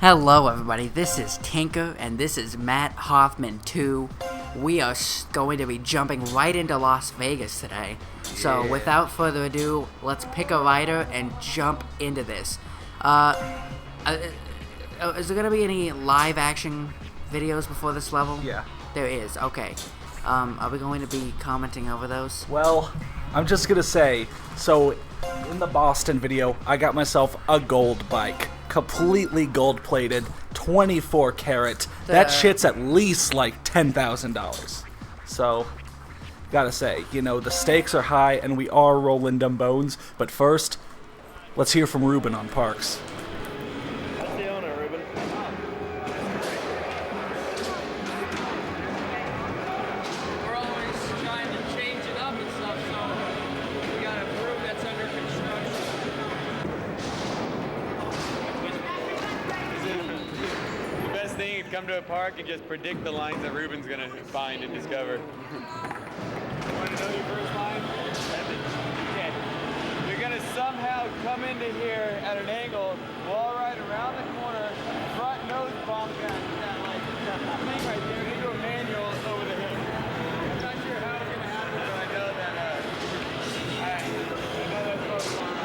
Hello everybody, this is Tinker and this is Matt Hoffman 2. We are going to be jumping right into Las Vegas today. So without further ado, let's pick a rider and jump into this. Is there going to be any live action videos before this level? Yeah. There is, okay. Are we going to be commenting over those? Well, I'm just gonna say, so in the Boston video, I got myself a gold bike. Completely gold plated, 24 karat. That shit's at least like $10,000. So, gotta say, you know, the stakes are high and we are rolling them bones. But first, let's hear from Ruben on parks. That's the owner, Ruben. We're always trying to change it up and stuff, so we got a room that's under construction. The best thing is come to a park and just predict the lines that Ruben's gonna find and discover. Want to know your first line? Okay. You're gonna somehow come into here at an angle, wall right around the corner, front nose bump, that thing right there, into a manual over the hill. I'm not sure how it's gonna happen, but I know that I know that's what's going on.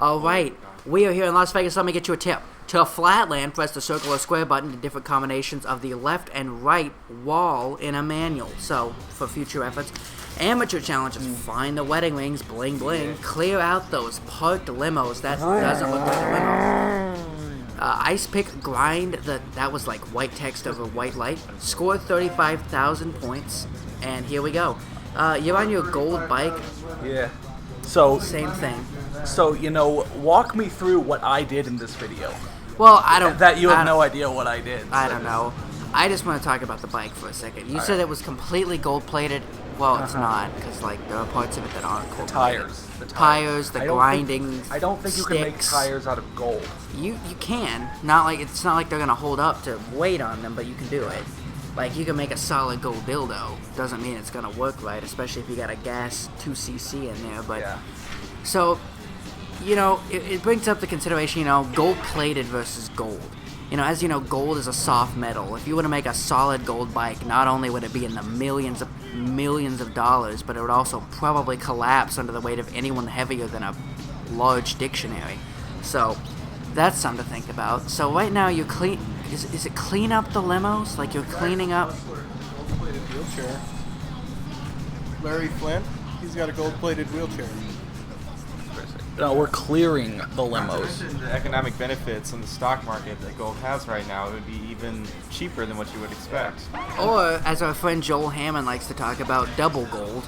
Alright, we are here in Las Vegas. Let me get you a tip. To flatland, press the circle or square button to different combinations of the left and right wall in a manual. So, for future efforts, amateur challenges, find the wedding rings, bling bling, clear out those parked limos. That doesn't look like a limo. Ice pick, grind, that was like white text over white light. Score 35,000 points, and here we go. You're on your gold bike, Yeah. So, same thing. you know, walk me through what I did in this video. Well, I don't... That you I have don't- no idea what I did. I don't know. I just want to talk about the bike for a second. You said it was completely gold-plated. Well, it's not, because like there are parts of it that aren't gold-plated. The Tires, the I don't grinding. think- I don't think you can make sticks. tires out of gold. You can. Not like it's not like they're gonna hold up to weight on them, but you can do it. Like you can make a solid gold dildo. Doesn't mean it's gonna work right, especially if you got a gas 2cc in there. But Yeah. so, you know, it brings up the consideration, you know, gold-plated versus gold. You know, as you know, gold is a soft metal. If you were to make a solid gold bike, not only would it be in the millions of dollars, but it would also probably collapse under the weight of anyone heavier than a large dictionary. So, that's something to think about. So right now, you clean... Is it clean up the limos? Like you're cleaning up... Gold-plated wheelchair. Larry Flint, he's got a gold-plated wheelchair. No, we're clearing the limos. The economic benefits in the stock market that gold has right now, it would be even cheaper than what you would expect. Or, as our friend Joel Hammond likes to talk about, double gold.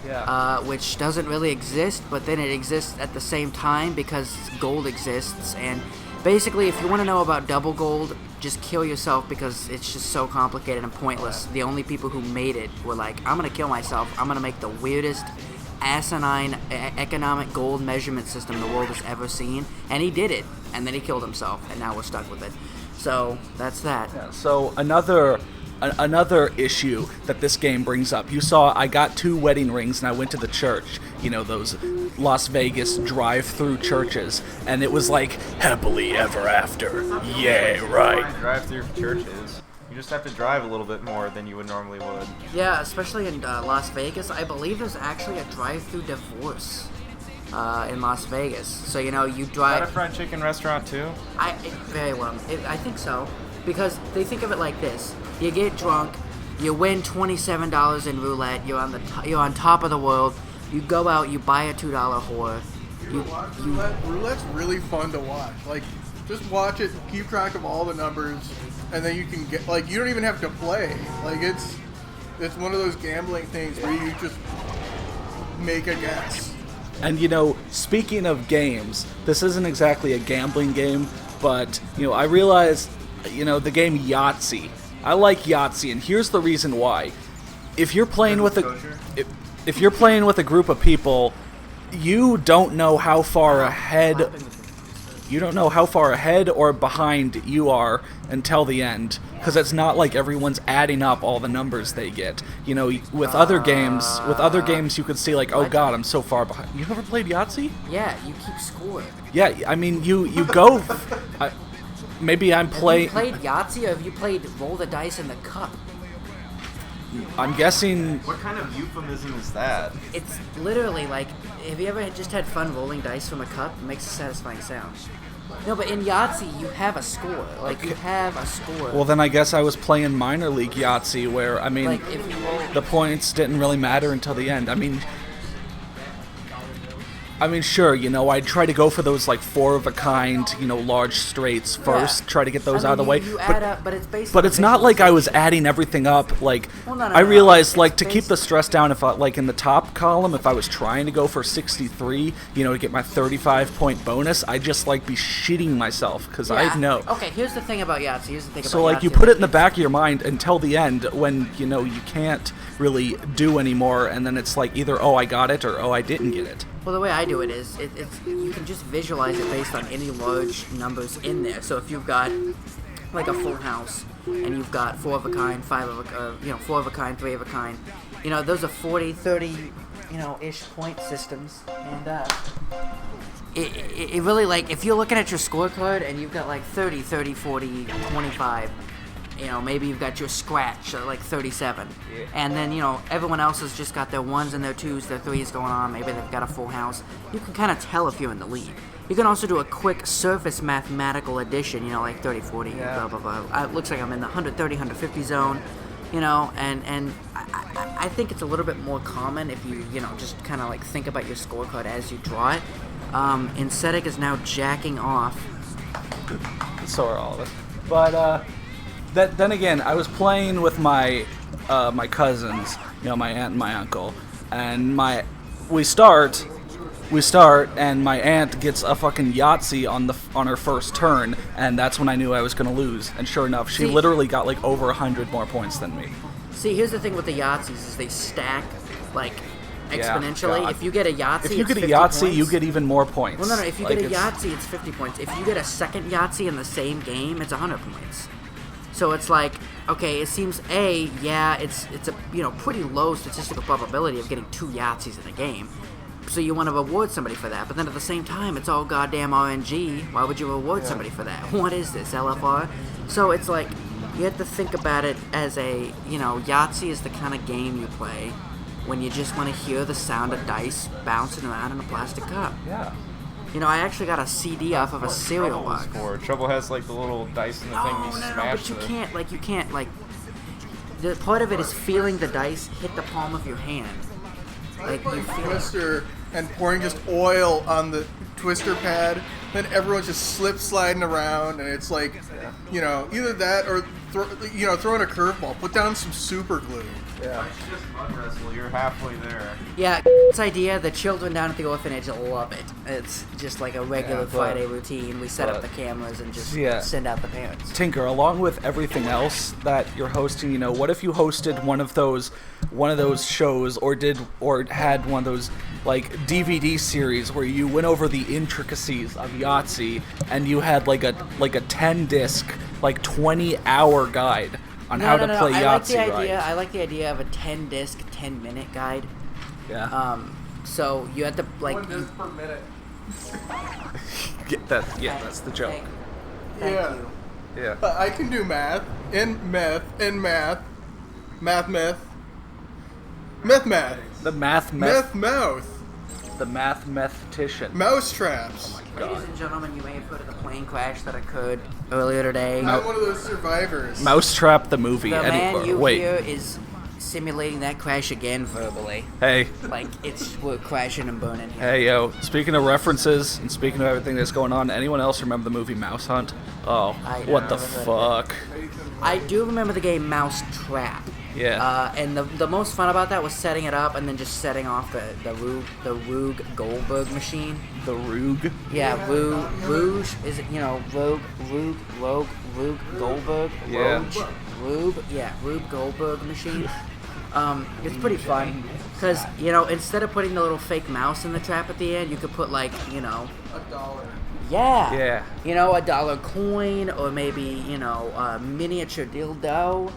Yeah. Which doesn't really exist, but then it exists at the same time because gold exists. And basically, if you want to know about double gold, just kill yourself because it's just so complicated and pointless. The only people who made it were like, I'm going to kill myself. I'm going to make the weirdest, asinine economic gold measurement system the world has ever seen. And he did it. And then he killed himself. And now we're stuck with it. So, that's that. Yeah, so another issue that this game brings up. You saw I got 2 wedding rings and I went to the church. You know, those Las Vegas drive-through churches. And it was like, happily ever after. Yeah, right. Drive-through churches. You just have to drive a little bit more than you would normally would. Yeah, especially in Las Vegas. I believe there's actually a drive-through divorce in Las Vegas. So, you know, you Is that a drive... fried chicken restaurant too? Very well. I think so. Because they think of it like this. You get drunk, you win $27 in roulette, you're on top of the world, you go out, you buy a $2 whore. Roulette's really fun to watch. Like, just watch it, keep track of all the numbers, and then you can get, like, you don't even have to play. Like, it's one of those gambling things where you just make a guess. And you know, speaking of games, this isn't exactly a gambling game, but you know, I realized, you know, the game Yahtzee. I like Yahtzee, and here's the reason why. If you're playing with a group of people, you don't know how far ahead. You don't know how far ahead or behind you are until the end, because it's not like everyone's adding up all the numbers they get. You know, with other games, you could see like, oh god, I'm so far behind. You ever played Yahtzee? Yeah, you keep score. Yeah, I mean, you go. Maybe I'm playing. Have you played Yahtzee, or have you played roll the dice in the cup? I'm guessing. What kind of euphemism is that? It's literally like, have you ever just had fun rolling dice from a cup? It makes a satisfying sound. No, but in Yahtzee, you have a score. Like, you have a score. Well, then I guess I was playing minor league Yahtzee, where, I mean, like if you roll, the points didn't really matter until the end. I mean, sure, you know, I'd try to go for those, like, 4-of-a-kind, you know, large straights first, try to get those out of the way. You add up, but it's based But on it's not like I was adding everything up. Like, Well, no, I realized, like, to It's keep the stress down, if I, like, in the top column, if I was trying to go for 63, you know, to get my 35-point bonus, I'd just, like, be shitting myself, because I know. Okay, here's the thing about Yahtzee. So, like, you put it in the back of your mind until the end when, you know, you can't really do anymore, and then it's like either, oh, I got it, or oh, I didn't get it. Well, the way I do it is, it's you can just visualize it based on any large numbers in there. So if you've got like a full house and you've got 4-of-a-kind, 4-of-a-kind, 3-of-a-kind, you know, those are 40, 30, you know, ish point systems, and it really, like, if you're looking at your scorecard and you've got like 30, 30, 40, 25. You know, maybe you've got your scratch at like 37. Yeah. And then, you know, everyone else has just got their 1s and their 2s, their 3s going on. Maybe they've got a full house. You can kind of tell if you're in the lead. You can also do a quick surface mathematical addition, you know, like 30, 40, blah, blah, blah. It looks like I'm in the 130, 150 zone, you know, and I think it's a little bit more common if you know, just kind of like think about your scorecard as you draw it. Insetic is now jacking off. So are all of us. But, then again, I was playing with my my cousins, you know, my aunt and my uncle, and we start, and my aunt gets a fucking Yahtzee on her first turn, and that's when I knew I was gonna lose. And sure enough, she literally got like over 100 more points than me. See, here's the thing with the Yahtzees is they stack like exponentially. God. If you get a Yahtzee, if you get a Yahtzee, points. You get even more points. Well, no. If you get a Yahtzee, it's 50 points. If you get a second Yahtzee in the same game, it's 100 points. So it's like, okay, it seems it's a, you know, pretty low statistical probability of getting 2 Yahtzees in a game. So you want to reward somebody for that, but then at the same time, it's all goddamn RNG. Why would you reward somebody for that? What is this, LFR? So it's like, you have to think about it as a, you know, Yahtzee is the kind of game you play when you just want to hear the sound of dice bouncing around in a plastic cup. Yeah. You know, I actually got a CD off of a cereal box. Trouble has like the little dice in the thing you smash. But you can't, the part of it is feeling the dice hit the palm of your hand. Like, you feel Twister and pouring just oil on the twister pad, then everyone's just sliding around, and it's like, you know, either that or throwing a curveball. Put down some super glue. Yeah. It's just mud wrestle. You're halfway there. Yeah, this idea, the children down at the orphanage love it. It's just like a regular Friday routine. We set up the cameras and just send out the parents. Tinker, along with everything else that you're hosting, you know, what if you hosted one of those shows or had one of those like DVD series where you went over the intricacies of Yahtzee and you had like a 10-disc, like 20-hour guide on how to play Yahtzee right. I like the idea of a 10-disc, 10-minute guide. Yeah. So you have to like. 1 disc per minute. Get that? Yeah, that's the joke. Thank you. Yeah. I can do math. Math. The math. Mouth. The mathematician. Mouse traps. Ladies and gentlemen, you may have heard of the plane crash that occurred earlier today. I'm one of those survivors. Mousetrap the movie. The man you hear is simulating that crash again verbally. Hey. Like, we're crashing and burning here. Hey, yo. Speaking of references and speaking of everything that's going on, anyone else remember the movie Mouse Hunt? Oh, what the fuck? I do remember the game Mouse Trap. Yeah. And the most fun about that was setting it up and then just setting off the Rube Goldberg machine. The Roog? Yeah, Rouge is it, you know, Rube Goldberg. Yeah. Rube Goldberg machine. It's pretty fun because you know instead of putting the little fake mouse in the trap at the end, you could put like $1. yeah, Yeah. $1 coin or maybe a miniature dildo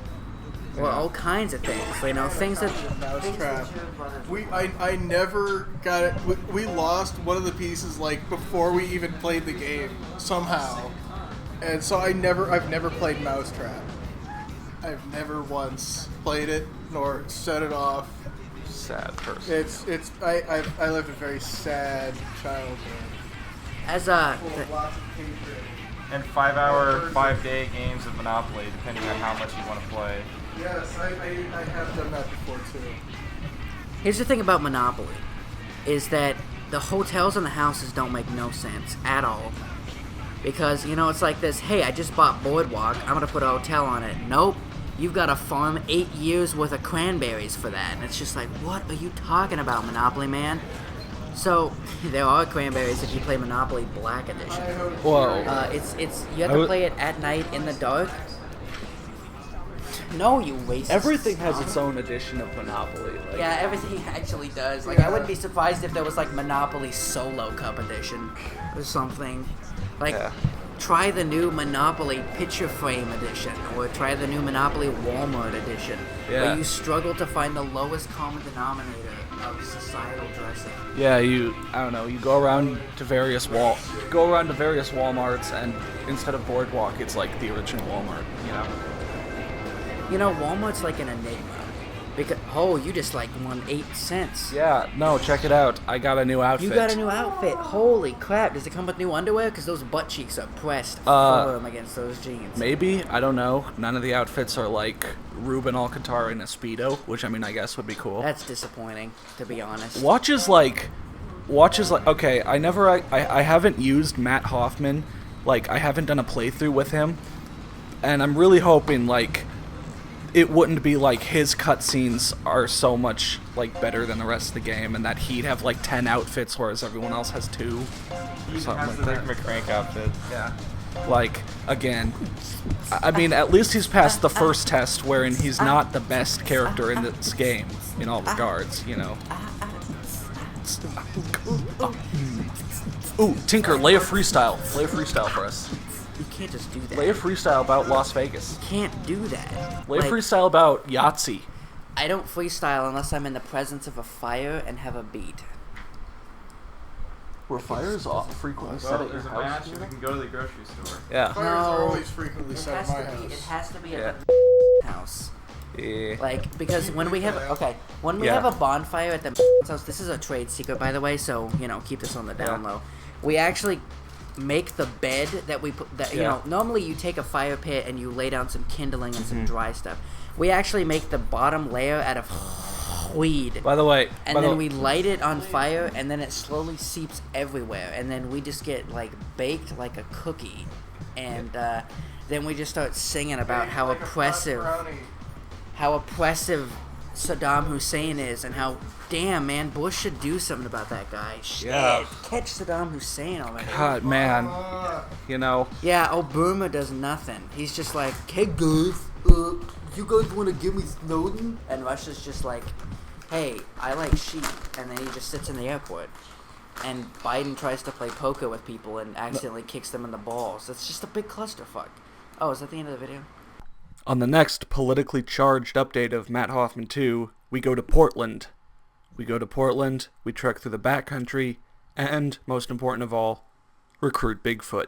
or all kinds of things. Things that Mousetrap. I never got it. We lost one of the pieces like before we even played the game somehow, and so I've never played Mousetrap. I've never once played it nor set it off. Sad person. I lived a very sad childhood. as Full of lots of hatred. And 5-hour, 5-day games of Monopoly, depending on how much you want to play. Yes, I have done that before too. Here's the thing about Monopoly, is that the hotels and the houses don't make no sense at all. Because, it's like this, hey, I just bought Boardwalk, I'm going to put a hotel on it. Nope, you've got to farm 8 years worth of cranberries for that. And it's just like, what are you talking about, Monopoly Man? So, there are cranberries if you play Monopoly Black Edition. Whoa. You have to play it at night in the dark. No, you racist. Everything has its own edition of Monopoly. Yeah, everything actually does. I wouldn't be surprised if there was Monopoly Solo Cup Edition or something. Try the new Monopoly Picture Frame Edition, or try the new Monopoly Walmart Edition, where you struggle to find the lowest common denominator of societal dressing. Yeah, you go around to various Walmarts, and instead of Boardwalk, it's like the original Walmart. Walmart's like an enigma. Because you just won 8 cents. Yeah, no, check it out. I got a new outfit. You got a new outfit. Holy crap! Does it come with new underwear? Because those butt cheeks are pressed firm against those jeans. Maybe, I don't know. None of the outfits are like Ruben Alcantara in a Speedo, which I guess would be cool. That's disappointing, to be honest. Watch is like, okay, I haven't used Matt Hoffman. I haven't done a playthrough with him. And I'm really hoping, it wouldn't be his cutscenes are so much better than the rest of the game, and that he'd have 10 outfits, whereas everyone else has 2. He Something has like the that. Rick McCrank outfit. Yeah. Again, at least he's passed the first test, wherein he's not the best character in this game, in all regards, Ooh, Tinker, lay a freestyle. Lay a freestyle for us. You can't just do that. Lay a freestyle about Las Vegas. You can't do that. Lay a freestyle about Yahtzee. I don't freestyle unless I'm in the presence of a fire and have a beat. Were fires off frequently set at your There's a house? match, and we can go to the grocery store. Yeah. Fires are No. always frequently set at my It house. has to be Yeah. at the house. Yeah. Because when we have Yeah. have a bonfire at the house, this is a trade secret, by the way, so keep this on the down Yeah. low. We actually make the bed that we put. Normally you take a fire pit and you lay down some kindling and some dry stuff. We actually make the bottom layer out of weed. By the way, And then we light it on fire, and then it slowly seeps everywhere, and then we just get baked like a cookie, and then we just start singing about how oppressive Saddam Hussein is, and how damn man Bush should do something about that guy. Shit, Yeah. catch Saddam Hussein already. God, man, Yeah, Obama does nothing. He's just like, hey guys, you guys want to give me Snowden? And Russia's just like, hey, I like sheep. And then he just sits in the airport. And Biden tries to play poker with people and accidentally kicks them in the balls. It's just a big clusterfuck. Oh, is that the end of the video? On the next politically charged update of Matt Hoffman 2, we go to Portland. We trek through the backcountry, and, most important of all, recruit Bigfoot.